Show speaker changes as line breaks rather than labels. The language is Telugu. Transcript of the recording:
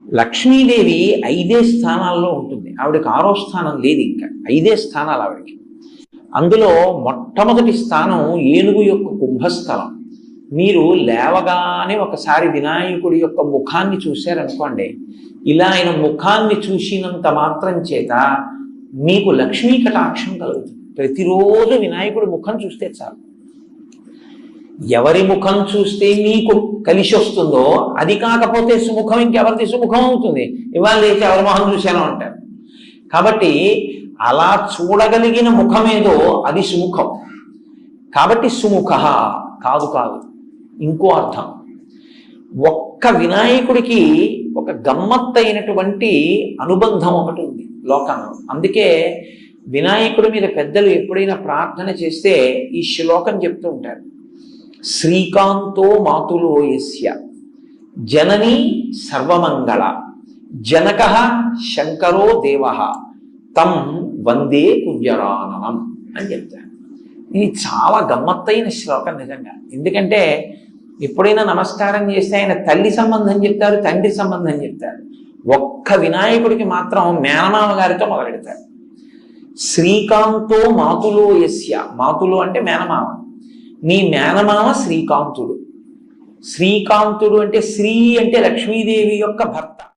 లక్ష్మీదేవి 5 స్థానాల్లో ఉంటుంది. ఆవిడకి 6వ స్థానం లేదు, ఇంకా 5 స్థానాలు ఆవిడకి. అందులో మొట్టమొదటి స్థానం ఏనుగు యొక్క కుంభస్థలం. మీరు లేవగానే ఒకసారి వినాయకుడి యొక్క ముఖాన్ని చూశారనుకోండి, ఇలా ఆయన ముఖాన్ని చూసినంత మాత్రం చేత మీకు లక్ష్మీ కటాక్షం కలుగుతుంది. ప్రతిరోజు వినాయకుడి ముఖం చూస్తే చాలు. ఎవరి ముఖం చూస్తే మీకు కలిసి వస్తుందో అది కాకపోతే సుముఖం ఇంకెవరిది సుముఖం అవుతుంది. ఇవాళ లేచి ఎవరి మొహం చూశాను అంటారు. కాబట్టి అలా చూడగలిగిన ముఖమేదో అది సుముఖం. కాబట్టి సుముఖ కాదు కాదు, ఇంకో అర్థం. ఒక్క వినాయకుడికి ఒక గమ్మత్తైనటువంటి అనుబంధం ఒకటి ఉంది లోకంలో. అందుకే వినాయకుడి మీద పెద్దలు ఎప్పుడైనా ప్రార్థన చేస్తే ఈ శ్లోకం చెప్తూ ఉంటారు. శ్రీకాంతో మాతులో యస్య జననీ సర్వమంగళ జనక శంకరో దేవ తం వందే కుంజరాననం అని చెప్తారు. ఇది చాలా గమ్మత్తైన శ్లోకం నిజంగా. ఎందుకంటే ఎప్పుడైనా నమస్కారం చేస్తే ఆయన తల్లి సంబంధం చెప్తారు, తండ్రి సంబంధం చెప్తారు. ఒక్క వినాయకుడికి మాత్రం మేనమామ గారితో మొదలెడతారు. శ్రీకాంతో మాతులో యస్య, మాతులు అంటే మేనమామ, నీ మేనమామ శ్రీకాంతుడు. శ్రీకాంతుడు అంటే శ్రీ అంటే లక్ష్మీదేవి యొక్క భర్త.